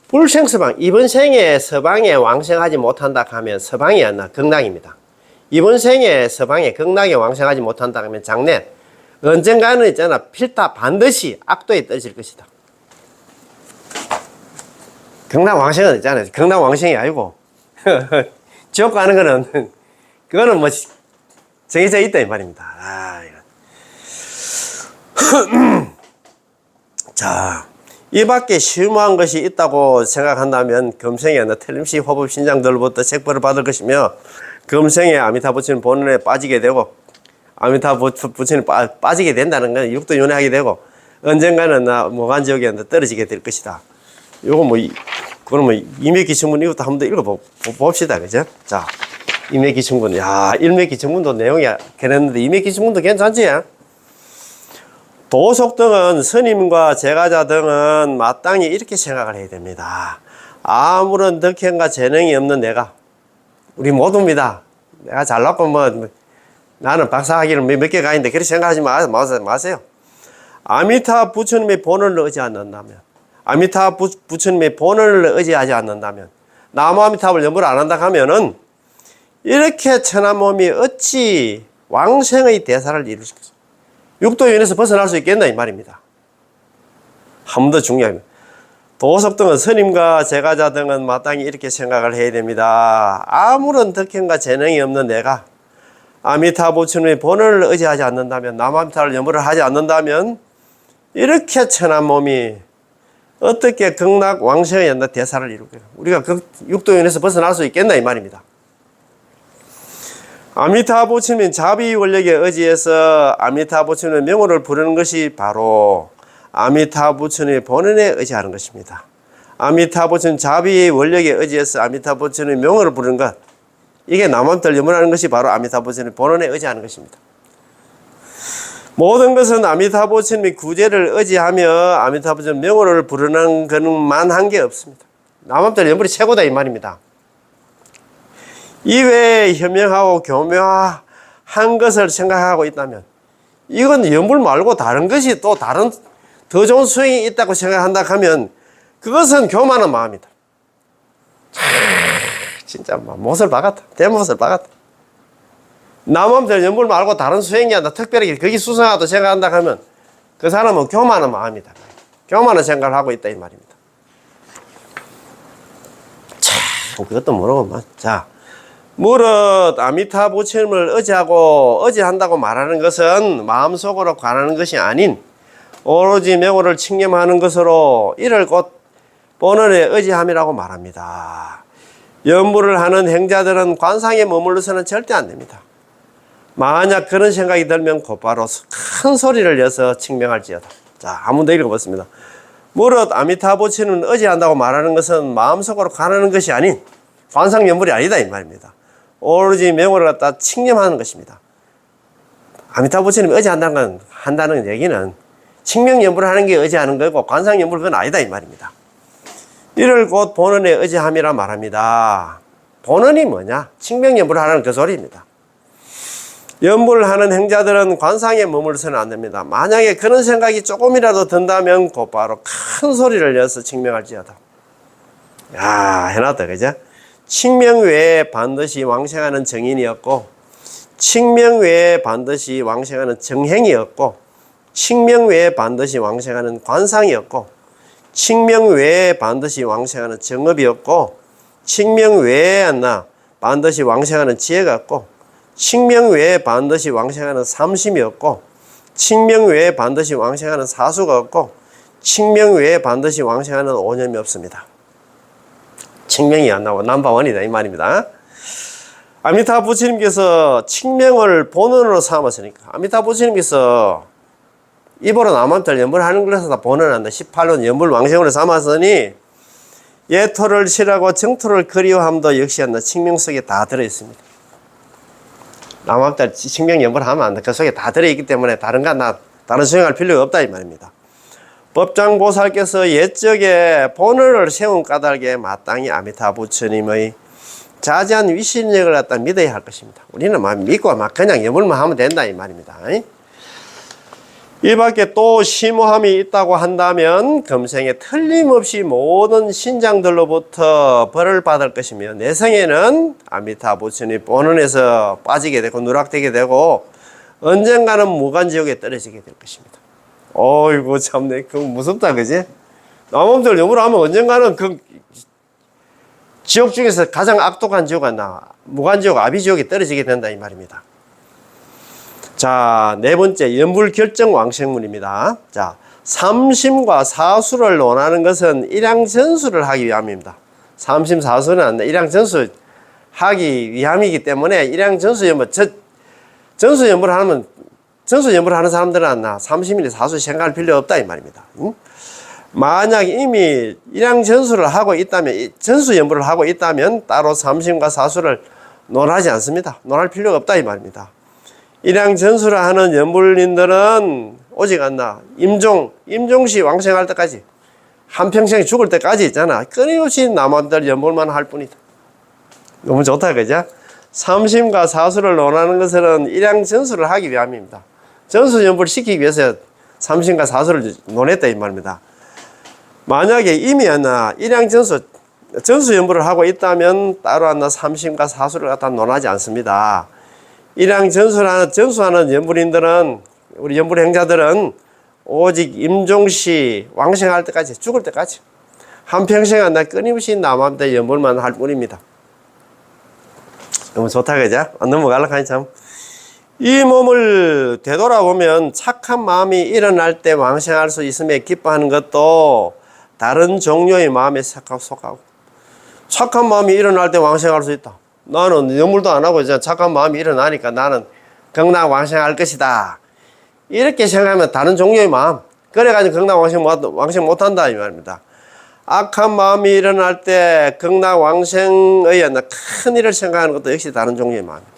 불생서방. 이번 생에 서방에 왕생하지 못한다 하면 서방이 아니라 극락입니다. 이번 생에 서방에 극락에 왕생하지 못한다 하면 장래 언젠가는 있잖아 필타 반드시 악도에 떨어질 것이다. 극락 왕생은 있잖아요. 극락 왕생이 아니고 지옥 가는 거는 그거는 뭐 정해져 있다 이 말입니다. 자, 이 밖에 심오한 것이 있다고 생각한다면 금생에 틀림없이 호법 신장들로부터 책벌을 받을 것이며 금생에 아미타 부처님 본원에 빠지게 되고 아미타 부처님 빠지게 된다는 건 육도 윤회하게 되고 언젠가는 모간지옥에 떨어지게 될 것이다. 요거 뭐 그럼 뭐 임의기충문 이것도 한번 더 읽어봅시다. 그죠? 자, 임의기충문. 야, 일매기충문도 내용이 괜찮은데 임의기충문도 괜찮지? 도속 등은 스님과 제가자 등은 마땅히 이렇게 생각을 해야 됩니다. 아무런 덕행과 재능이 없는 내가, 우리 모두입니다. 내가 잘났고 뭐 나는 박사학위를 몇 개 가는데 그렇게 생각하지 마세요. 아미타 부처님의 본을 의지 않는다면, 아미타 부처님의 본을 의지하지 않는다면, 나무아미타불 연부를 안 한다 하면은 이렇게 천한 몸이 어찌 왕생의 대사를 이룰 수 있겠어요? 육도윤에서 벗어날 수 있겠나 이 말입니다. 한 번 더 중요합니다. 도섭 등은 스님과 제가자 등은 마땅히 이렇게 생각을 해야 됩니다. 아무런 덕행과 재능이 없는 내가 아미타 부처님의 본을 의지하지 않는다면, 나무아미타불 연부를 하지 않는다면 이렇게 천한 몸이 어떻게 극락 왕생의 대사를 이루게 우리가 육도윤에서 벗어날 수 있겠나 이 말입니다. 아미타 부처님 자비 원력에 의지해서 아미타 부처님의 명호를 부르는 것이 바로 아미타 부처님의 본원에 의지하는 것입니다. 아미타 부처님 자비 원력에 의지해서 아미타 부처님의 명호를 부르는 것, 이게 나무아미타불 염원하는 것이 바로 아미타 부처님의 본원에 의지하는 것입니다. 모든 것은 아미타 부처님의 구제를 의지하며 아미타 부처님 명호를 부르는 것만 한 게 없습니다. 나무아미타불 염불이 최고다 이 말입니다. 이외에 현명하고 교묘한 것을 생각하고 있다면 이건 연불 말고 다른 것이 또 다른 더 좋은 수행이 있다고 생각한다 하면 그것은 교만한 마음이다. 진짜 못을 박았다. 대못을 박았다. 나무아미타불 연불 말고 다른 수행이 아니라 특별하게 그게 수상하다고 생각한다 하면 그 사람은 교만한 마음이다. 교만한 생각을 하고 있다 이 말입니다. 참, 그것도 모르고 자, 무릇 아미타 부처님을 의지한다고 말하는 것은 마음속으로 관하는 것이 아닌 오로지 명호를 칭념하는 것으로 이를 곧 본원에 의지함이라고 말합니다. 연부를 하는 행자들은 관상에 머물러서는 절대 안 됩니다. 만약 그런 생각이 들면 곧바로 큰 소리를 내서 칭명할지어다. 자, 한 번 더 읽어봤습니다. 무릇 아미타 부처님을 의지한다고 말하는 것은 마음속으로 관하는 것이 아닌 관상 연불이 아니다 이 말입니다. 오로지 명호를 갖다 칭념하는 것입니다. 아미타 부처님이 한다는 얘기는 칭명연불을 하는 게 의지하는 거고 관상연불 그건 아니다 이 말입니다. 이를 곧 본원에 의지함이라 말합니다. 본원이 뭐냐? 칭명연불을 하는 그 소리입니다. 연불을 하는 행자들은 관상에 머물러서는 안 됩니다. 만약에 그런 생각이 조금이라도 든다면 곧바로 큰 소리를 내서 칭명할지어다. 야, 해놨다 그죠? 칭명 외에 반드시 왕생하는 정인이었고, 칭명 외에 반드시 왕생하는 정행이었고, 칭명 외에 반드시 왕생하는 관상이었고, 칭명 외에 반드시 왕생하는 정업이었고, 칭명 외에 반드시 왕생하는 지혜가 었고, 칭명 외에 반드시 왕생하는 삼심이었고, 칭명 외에 반드시 왕생하는 사수가 없고, 칭명 외에 반드시 왕생하는 오념이 없습니다. 칭명이 안 나오고 넘버원이다 이 말입니다. 아미타 부처님께서 칙명을 본원으로 삼았으니까 아미타 부처님께서 입으로 남한테 연불하는 것에서 다 본원한다. 18년 연불 왕생으로 삼았으니 예토를 싫어하고 정토를 그리워함도 역시 한다. 칙명 속에 다 들어있습니다. 남한테 칙명 연불하면 안 돼. 그 속에 다 들어있기 때문에 다른 수행할 필요가 없다 이 말입니다. 법장보살께서 옛적에 본원을 세운 까닭에 마땅히 아미타 부처님의 자세한 위신력을 갖다 믿어야 할 것입니다. 우리는 막 믿고 막 그냥 여물만 하면 된다 이 말입니다. 이 밖에 또 심오함이 있다고 한다면 금생에 틀림없이 모든 신장들로부터 벌을 받을 것이며 내생에는 아미타 부처님 본원에서 빠지게 되고 누락되게 되고 언젠가는 무간지옥에 떨어지게 될 것입니다. 어이구 참네, 그거 무섭다 그지? 남놈들 여물을 하면 언젠가는 그 지옥 중에서 가장 악독한 지옥은 무간지옥, 아비지옥에 떨어지게 된다 이 말입니다. 자, 네 번째 연불결정 왕생문입니다. 자, 삼심과 사수를 논하는 것은 일양전수를 하기 위함입니다. 삼심 사수는 안 돼. 일양전수 하기 위함이기 때문에 일양전수 연불, 전수 연불을 하면 전수 연불을 하는 사람들은 삼심이나 사수 생각할 필요 없다 이 말입니다. 만약 이미 일양전수를 하고 있다면, 전수 연불을 하고 있다면 따로 삼심과 사수를 논하지 않습니다. 논할 필요가 없다 이 말입니다. 일양전수를 하는 연불인들은 오직 임종시 왕생할 때까지, 한평생 죽을 때까지 있잖아. 끊임없이 남한들 연불만 할 뿐이다. 너무 좋다 그죠? 삼심과 사수를 논하는 것은 일양전수를 하기 위함입니다. 전수 연불 시키기 위해서 삼심과 사수를 논했다 이 말입니다. 만약에 이미 전수 연불을 하고 있다면 따로 삼심과 사수를 갖다 논하지 않습니다. 전수하는 연불인들은, 우리 연불 행자들은 오직 임종시 왕생할 때까지, 죽을 때까지 한평생 끊임없이 남한테 연불만 할 뿐입니다. 너무 좋다 그죠? 넘어가려고 참. 이 몸을 되돌아보면 착한 마음이 일어날 때 왕생할 수 있음에 기뻐하는 것도 다른 종류의 마음에 속하고, 착한 마음이 일어날 때 왕생할 수 있다. 나는 연물도 안 하고 이제 착한 마음이 일어나니까 나는 극락 왕생할 것이다. 이렇게 생각하면 다른 종류의 마음, 그래가지고 극락 왕생 못한다 이 말입니다. 악한 마음이 일어날 때 극락 왕생의 큰 일을 생각하는 것도 역시 다른 종류의 마음입니다.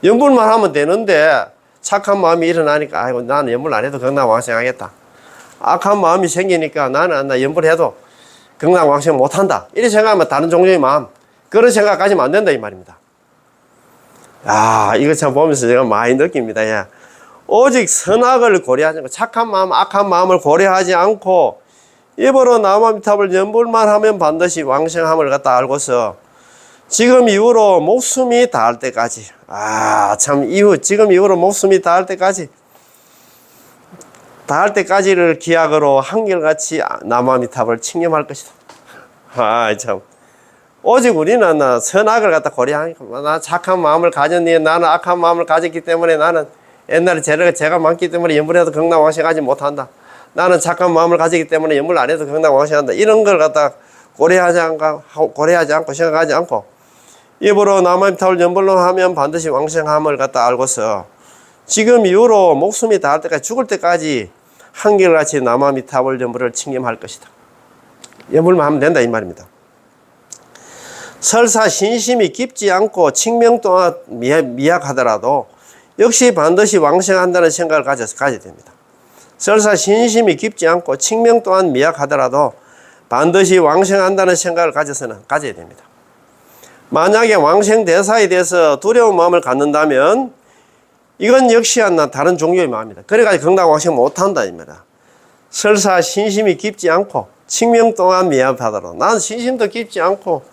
연불만 하면 되는데 착한 마음이 일어나니까 아이고 나는 연불 안 해도 극락 왕생하겠다. 악한 마음이 생기니까 나는 연불해도 극락 왕생 못한다. 이렇게 생각하면 다른 종류의 마음, 그런 생각까지는 안 된다 이 말입니다. 이거 참 보면서 제가 많이 느낍니다. 야. 오직 선악을 고려하지 않고 착한 마음, 악한 마음을 고려하지 않고 입으로 남아미탑을 연불만 하면 반드시 왕생함을 갖다 알고서 지금 이후로 목숨이 닿을 때까지, 지금 이후로 목숨이 닿을 때까지를 기약으로 한결같이 남아미탑을 칭념할 것이다. 참. 오직 우리는 선악을 갖다 고려하니까, 나 착한 마음을 가졌니? 나는 악한 마음을 가졌기 때문에 나는 옛날에 제가 많기 때문에 연불해도 극락 왕생하지 못한다. 나는 착한 마음을 가지기 때문에 연불 안 해도 극락 왕생한다. 이런 걸 갖다 고려하지 않고 생각하지 않고 입으로 남아미탑을 연불로 하면 반드시 왕생함을 갖다 알고서 지금 이후로 목숨이 닿을 때까지, 죽을 때까지 한결같이 남아미탑을 연불을 칭념할 것이다. 연불만 하면 된다 이 말입니다. 설사 신심이 깊지 않고 칙명 또한 미약하더라도 역시 반드시 왕생한다는 생각을 가져야 됩니다. 설사 신심이 깊지 않고 칙명 또한 미약하더라도 반드시 왕생한다는 생각을 가져야 됩니다. 만약에 왕생 대사에 대해서 두려운 마음을 갖는다면 이건 역시 다른 종류의 마음입니다. 그래가지고 극락 왕생 못한다 이 말이야. 설사 신심이 깊지 않고 칙명 또한 미약하더라도, 난 신심도 깊지 않고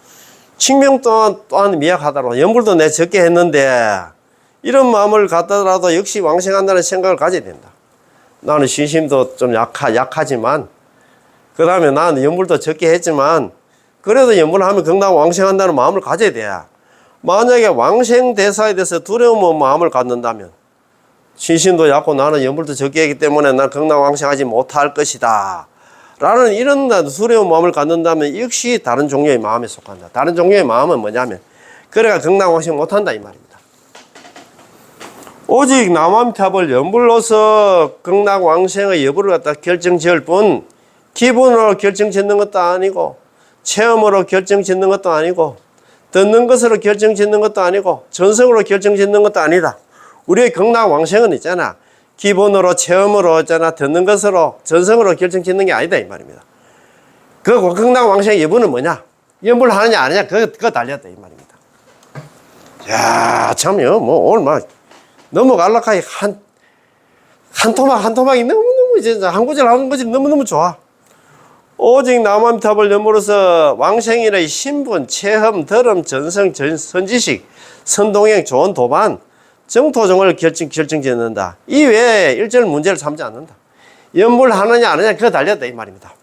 칙명 또한 미약하더라도, 연불도 내 적게 했는데 이런 마음을 갖더라도 역시 왕생한다는 생각을 가져야 된다. 나는 신심도 좀 약하지만, 그 다음에 나는 연불도 적게 했지만 그래도 연불을 하면 극락 왕생한다는 마음을 가져야 돼. 만약에 왕생 대사에 대해서 두려운 마음을 갖는다면, 신심도 약고 나는 연불도 적게 했기 때문에 난 극락 왕생하지 못할 것이다 라는 이런 두려운 마음을 갖는다면 역시 다른 종류의 마음에 속한다. 다른 종류의 마음은 뭐냐면 그래가 극락왕생 못한다 이 말입니다. 오직 남암탑을 연불로서 극락왕생의 여부를 갖다 결정지을 뿐 기본으로 결정짓는 것도 아니고 체험으로 결정짓는 것도 아니고 듣는 것으로 결정짓는 것도 아니고 전성으로 결정짓는 것도 아니다. 우리의 극락왕생은 있잖아. 기본으로 체험으로 있잖아. 듣는 것으로 전성으로 결정짓는 게 아니다 이 말입니다. 그 극락왕생의 여부는 뭐냐? 연불하느냐 안 하느냐 그거 달렸다 이 말입니다. 야 참요 뭐 오늘 막 넘어갈락하게 한 토막이 너무너무 진짜 한 구절 한 구절 너무너무 좋아. 오직 남암탑을 연물어서 왕생인의 신분, 체험, 덜음, 전성, 선지식, 선동행, 조언, 도반, 정토종을 결정짓는다. 이 외에 일절 문제를 삼지 않는다. 연불하느냐 안 하느냐 그거 달렸다 이 말입니다.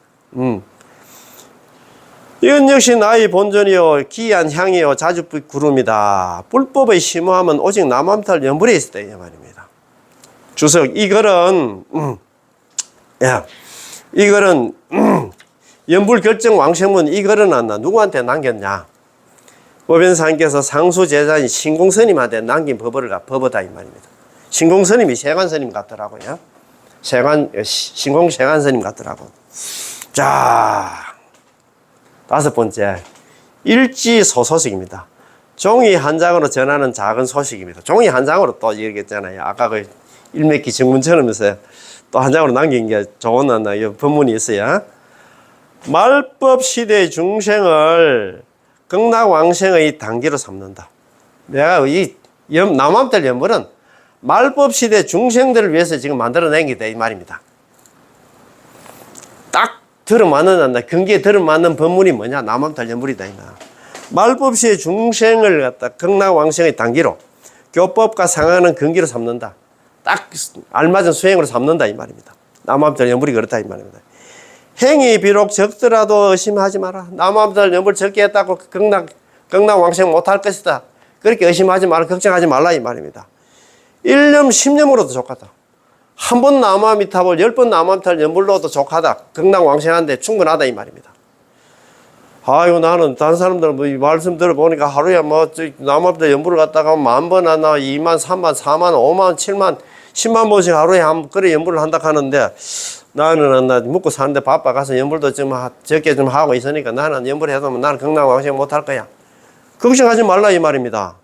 이건 역시 나의 본전이요 기이한 향이요 자줏빛 구름이다. 불법의 심오함은 오직 남암탑 연불에 있었다 이 말입니다. 주석 이 글은 이 글은 연불 결정 왕생문 이 글은 누구한테 남겼냐? 법연사님께서 상수 제자인 신공스님한테 남긴 법어다 이 말입니다. 신공스님이 세관스님 같더라고요. 신공 세관스님 같더라고. 자, 다섯 번째 일지소소식입니다. 종이 한 장으로 전하는 작은 소식입니다. 종이 한 장으로 또 얘기했잖아요. 아까 그 일맥기 정문처럼 해서 또 한 장으로 남긴 게 좋은 법문이 있어요. 말법 시대의 중생을 극락왕생의 단계로 삼는다. 내가 이 남암탈 연불은 말법 시대 중생들을 위해서 지금 만들어낸 게 이 말입니다. 딱 들어맞는 근기에 들어맞는 법문이 뭐냐? 남암탈 연불이다. 말법 시대 중생을 갖다 극락왕생의 단계로 교법과 상하는 근기로 삼는다. 딱 알맞은 수행으로 삼는다 이 말입니다. 남암탈 연불이 그렇다 이 말입니다. 행이 비록 적더라도 의심하지 마라. 남암탈 연불 적게 했다고 극락왕생 못할 것이다. 그렇게 의심하지 마라. 걱정하지 말라 이 말입니다. 1년 10년으로도 좋겠다. 한 번 남아미탑을 10번 남암탈 연불로도 좋하다. 극락왕생하는데 충분하다 이 말입니다. 아이고 나는 다른 사람들 뭐 이 말씀 들어보니까 하루에 뭐 남암탈 연불을 갖다가 10,000번 하나 2만 3만 4만 5만 7만 10만 번씩 하루에 그래 연불을 한다 하는데 나는 먹고 사는데 바빠 가서 연불도 좀 적게 좀 하고 있으니까 나는 연불해도 나는 극락왕생 못할 거야. 걱정하지 말라 이 말입니다.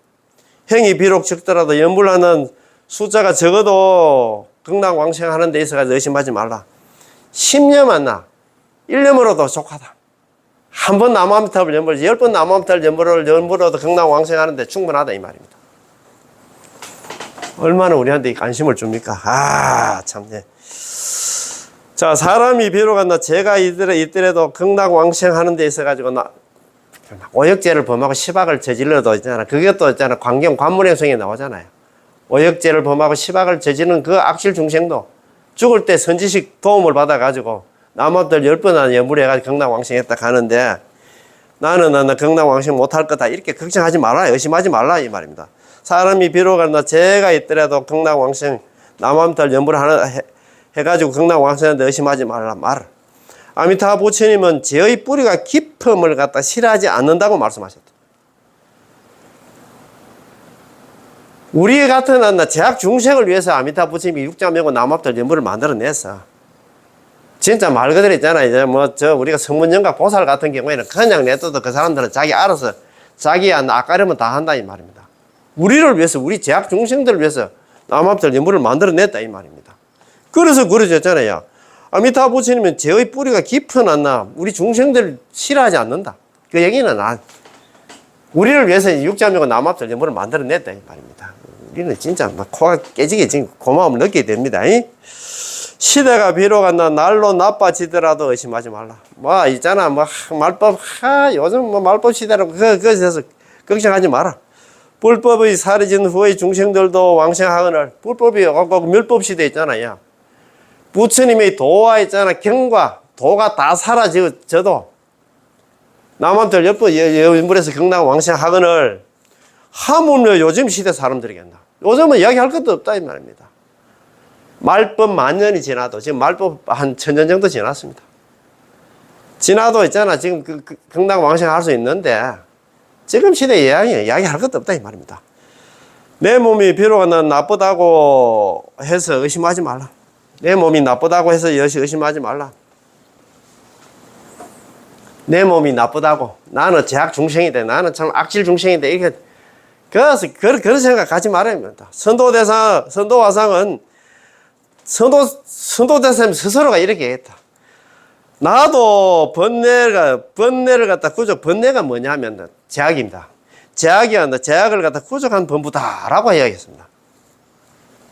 행이 비록 적더라도 연불하는 숫자가 적어도 극락왕생 하는 데 있어서 의심하지 말라. 10년 만나 1년으로도 족하다. 한 번 남암탑을 연불 10번 남암탑 연불로도 극락왕생 하는데 충분하다 이 말입니다. 얼마나 우리한테 관심을 줍니까? 참네. 자, 사람이 비록 제가 이들에도 극락왕생 하는 데 있어가지고 오역죄를 범하고 시박을 저질러도 있잖아. 그것도 있잖아. 관경 관문행성에 나오잖아요. 오역죄를 범하고 시박을 저지르는 그 악실 중생도 죽을 때 선지식 도움을 받아가지고 남암탈 10번 안 연불해가지고 극락왕생했다 가는데 나는 극락왕생 못할 거다. 이렇게 걱정하지 말라. 의심하지 말라. 이 말입니다. 사람이 비록 제가 있더라도 극락왕생 남암탈 연불 해가지고 극락왕생한테 의심하지 말라. 아미타 부처님은 죄의 뿌리가 깊음을 갖다 싫어하지 않는다고 말씀하셨다. 우리 같은 제약 중생을 위해서 아미타 부처님이 육자명고 남암탈 연불을 만들어냈어. 진짜 말 그대로 있잖아. 이제 우리가 성문영각 보살 같은 경우에는 그냥 냅둬도 그 사람들은 자기 알아서 자기 아까려면 다 한다 이 말입니다. 우리를 위해서 우리 제약 중생들을 위해서 남암탈 연불을 만들어냈다 이 말입니다. 그래서 그러셨잖아요. 아미타 부처님은 죄의 뿌리가 깊은 우리 중생들을 싫어하지 않는다. 그 얘기는 우리를 위해서 육자명고 남암탈 연불을 만들어냈다 이 말입니다. 우리는 진짜 코가 깨지게 지금 고마움을 느끼게 됩니다. 시대가 비록 날로 나빠지더라도 의심하지 말라. 있잖아. 말법, 요즘 말법 시대라고 그래서 걱정하지 마라. 불법이 사라진 후의 중생들도 왕생하거늘 불법이 꼭 멸법 시대 있잖아요. 부처님의 도와 있잖아. 경과, 도가 다 사라져도 남암탈 연불에서 극락 왕생하거늘 하물며 요즘 시대 사람들이겠나. 요즘은 이야기할 것도 없다 이 말입니다. 말법 만년이 지나도 지금 말법 한 1000년 정도 지났습니다. 지나도 있잖아. 지금 극락 왕생할 수 있는데 지금 시대에 이야기할 것도 없다 이 말입니다. 내 몸이 비록 난 나쁘다고 해서 의심하지 말라. 내 몸이 나쁘다고 해서 의심하지 말라. 내 몸이 나쁘다고 나는 제약 중생이다. 나는 참 악질 중생이다. 이렇게 그래서 그런 생각 가지 말아야 합니다. 선도화상은 선도대사님 스스로가 이렇게 했다. 나도 번뇌를 갖다 번뇌가 뭐냐면 제약입니다. 제약을 갖다 구족한 범부다라고 이야기했습니다.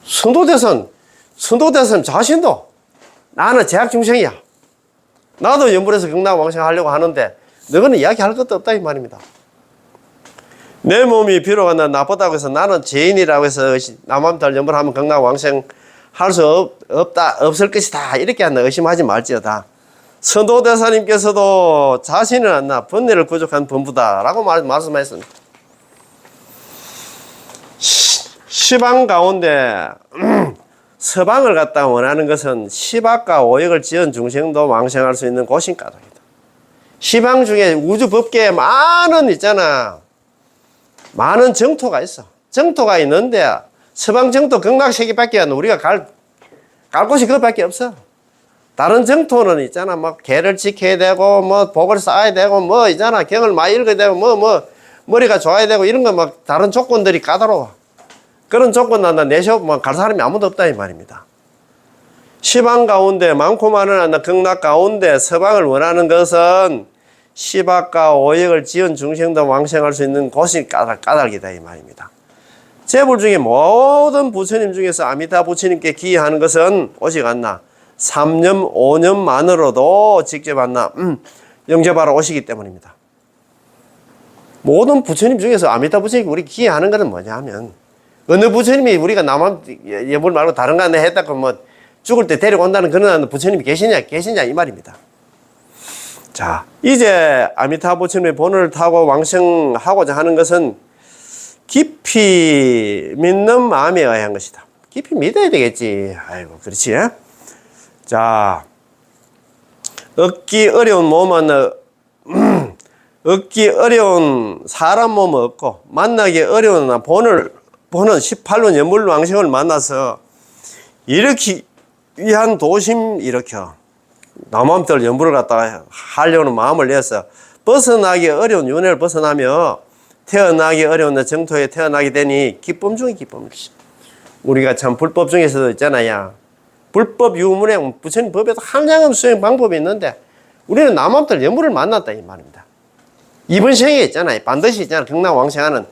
선도대사님 자신도 나는 제약 중생이야. 나도 연불에서 극락왕생하려고 하는데 너는 이야기할 것도 없다 이 말입니다. 내 몸이 비록 나쁘다고 해서 나는 죄인이라고 해서 남한달 연불하면 극락왕생 할 수 없을 것이다 이렇게 의심하지 말지어다. 선도대사님께서도 자신은 번뇌를 구족한 범부다라고 말씀하셨습니다. 시방 가운데 서방을 갖다 원하는 것은 시박과 오역을 지은 중생도 왕생할 수 있는 곳인 까닭이다. 시방 중에 우주 법계에 많은 정토가 있어. 정토가 있는데 서방 정토 극락세계밖에 우리가 갈 곳이 그것밖에 없어. 다른 정토는 개를 지켜야 되고 복을 쌓아야 되고 경을 많이 읽어야 되고 머리가 좋아야 되고 이런 거 다른 조건들이 까다로워. 그런 조건 내셔 갈 사람이 아무도 없다 이 말입니다. 시방 가운데 많고 많은 극락 가운데 서방을 원하는 것은 시박과 오역을 지은 중생도 왕생할 수 있는 곳이 까닭이다 이 말입니다. 재불 중에 모든 부처님 중에서 아미타 부처님께 기여하는 것은 오직 3년 5년만으로도 직접 영접하러 오시기 때문입니다. 모든 부처님 중에서 아미타 부처님께 우리 기여하는 것은 뭐냐면 어느 부처님이 우리가 남한 예불 말고 다른 거 하나 했다고 죽을 때 데려온다는 그런 부처님이 계시냐 이 말입니다. 자, 이제 아미타 부처님의 본을 타고 왕생하고자 하는 것은 깊이 믿는 마음에 의한 것이다. 깊이 믿어야 되겠지. 아이고, 그렇지. 자, 얻기 어려운 몸은 얻기 어려운 사람 몸은 없고 만나기 어려운 보는 18년 연불 왕생을 만나서 일으키기 위한 도심 일으켜 남함들 연불을 갖다가 하려는 마음을 내서 벗어나기 어려운 윤회를 벗어나며 태어나기 어려운 정토에 태어나게 되니 기쁨 중에 기쁨이지. 우리가 참 불법 중에서도 있잖아요. 불법 유문에 부처님 법에도 한량한 수행 방법이 있는데 우리는 남함들 연불을 만났다 이 말입니다. 이번 생에 있잖아요. 반드시 극락왕생하는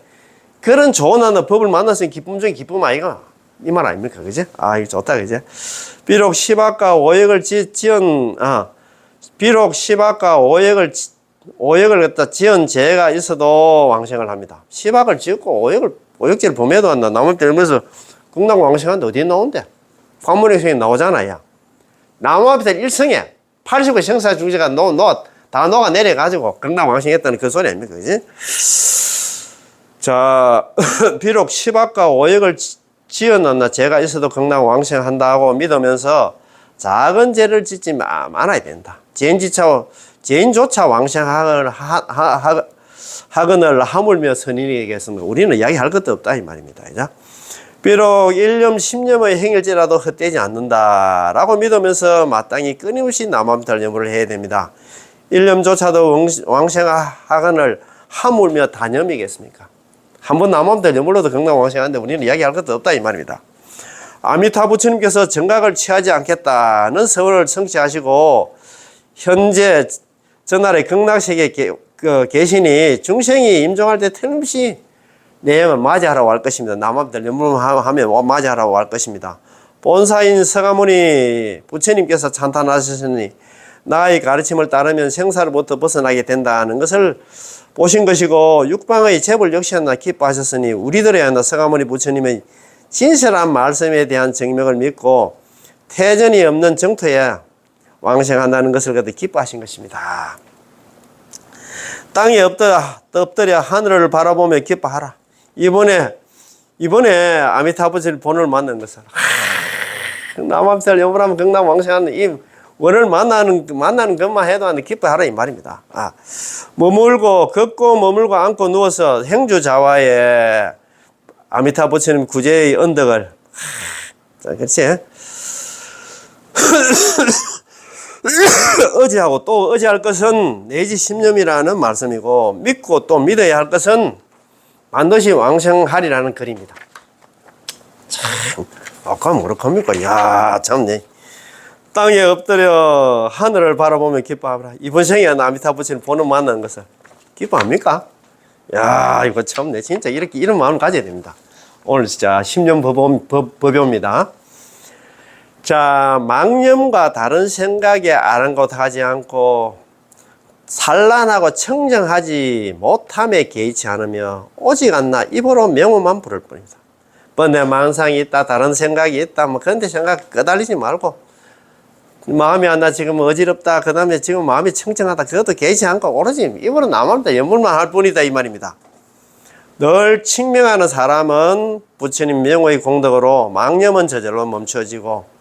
그런 좋은 법을 만났으니 기쁨 중에 기쁨 아이가 이 말 아닙니까? 그지? 이거 좋다 그지? 비록 시박과 오역을 갖다 지은 죄가 있어도 왕생을 합니다. 시박을 지었고 오역죄를 범해도 남을 때면서 극락 왕생하는데 어디에 나온대? 관문행성에 나오잖아요. 나무 앞에 1성에 80의 생사 중지가 다 녹아내려가지고 극락 왕생했다는 그 소리 아닙니까? 그지? 자, 비록 시박과 오역을 지어놨나 죄가 있어도 극락 왕생한다고 믿으면서 작은 죄를 짓지 말아야 된다. 죄인조차 왕생하거늘 하물며 선인에게서는 우리는 이야기할 것도 없다 이 말입니다. 그죠? 비록 1년 10년의 행일죄라도 헛되지 않는다라고 믿으면서 마땅히 끊임없이 남함들 염불을 해야 됩니다. 1년조차도 왕생하거늘 하물며 단염이겠습니까? 한번 남함들 염불로도 극락 왕생하는데 우리는 이야기할 것도 없다 이 말입니다. 아미타 부처님께서 정각을 취하지 않겠다는 서원을 성취하시고 현재 전날에 극락세계에 계시니 중생이 임종할 때 틀림없이 내용을 맞이하라고 할 것입니다. 남함들 염불하면 맞이하라고 할 것입니다. 본사인 서가모니 부처님께서 찬탄하셨으니 나의 가르침을 따르면 생사로부터 벗어나게 된다는 것을 보신 것이고 육방의 재불 역시 기뻐하셨으니 우리들의 서가모니 부처님의 진실한 말씀에 대한 증명을 믿고 태전이 없는 정토에 왕생한다는 것을 그때 기뻐하신 것입니다. 땅에 엎드려 하늘을 바라보며 기뻐하라. 이번에 아미타부처님 본을 만난 것을 남함살 염불하면 극락 왕생하는 이 원을 만나는 것만 해도 기뻐하라 이 말입니다. 머물고 걷고 머물고 앉고 누워서 행주자와의 아미타 부처님 구제의 언덕을 그렇지? 의지하고 또 의지할 것은 내지 신념이라는 말씀이고, 믿고 또 믿어야 할 것은 반드시 왕생하리라는 글입니다. 참, 아까 뭐라합니까? 야, 참네. 땅에 엎드려 하늘을 바라보며 기뻐하라. 이번 생에 아미타 부처님 보는 만나는 것을 기뻐합니까? 야, 이거 참네. 진짜 이런 마음을 가져야 됩니다. 오늘 진짜 10년 법요입니다. 자, 망념과 다른 생각에 아랑곳하지 않고 산란하고 청정하지 못함에 개의치 않으며 오직 않나 입으로 명호만 부를 뿐입니다. 번뇌 망상이 있다, 다른 생각이 있다, 그런데 생각 끄달리지 말고, 마음이 안 나 지금 어지럽다, 그 다음에 지금 마음이 청정하다, 그것도 개의치 않고 오로지 입으로 나만다 연불만 할 뿐이다 이 말입니다. 늘 칭명하는 사람은 부처님 명호의 공덕으로 망념은 저절로 멈춰지고,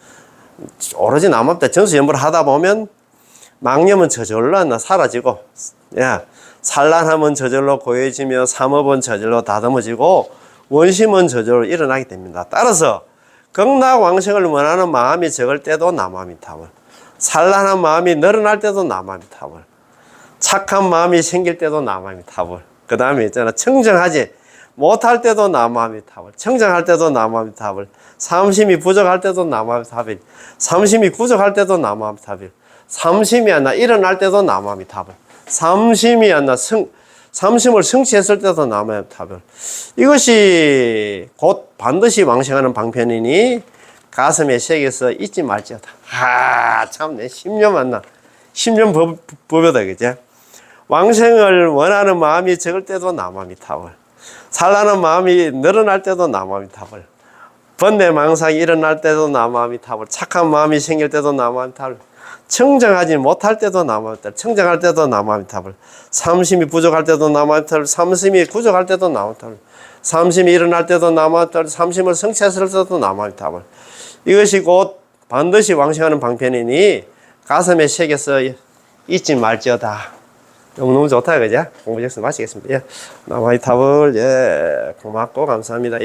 오로지 남한테 전수연불을 하다 보면 망념은 저절로 사라지고, 산란함은 저절로 고해지며 삼업은 저절로 다듬어지고 원심은 저절로 일어나게 됩니다. 따라서 극락왕생을 원하는 마음이 적을 때도 남아미타불, 산란한 마음이 늘어날 때도 남아미타불, 착한 마음이 생길 때도 남아미타불, 그 다음에 있잖아 청정하지 못할 때도 남아미타불, 청정할 때도 남아미타불, 삼심이 부족할 때도 남아미타불, 삼심이 부족할 때도 남아미타불, 삼심이 안 나 일어날 때도 남아미타불, 삼심이 안 나 삼심을 성취했을 때도 남아미타불. 이것이 곧 반드시 왕생하는 방편이니 가슴에 새겨서 잊지 말지어다. 참내 10년 만나 10년 법요다 그죠? 왕생을 원하는 마음이 적을 때도 남아미타불, 산란한 마음이 늘어날 때도 남아미타불, 번뇌 망상이 일어날 때도 남아미타불, 착한 마음이 생길 때도 남아미타불, 청정하지 못할 때도 남아미타불, 청정할 때도 남아미타불, 삼심이 부족할 때도 남아미타불, 삼심이 부족할 때도 남아미타불, 삼심이 일어날 때도 남아미타불, 삼심을 성취했을 때도 남아미타불. 이것이 곧 반드시 왕생하는 방편이니 가슴에 새겨서 잊지 말지어다. 너무너무 좋다 그죠? 공부 작성 마치겠습니다. 남아미타불 고맙고 감사합니다.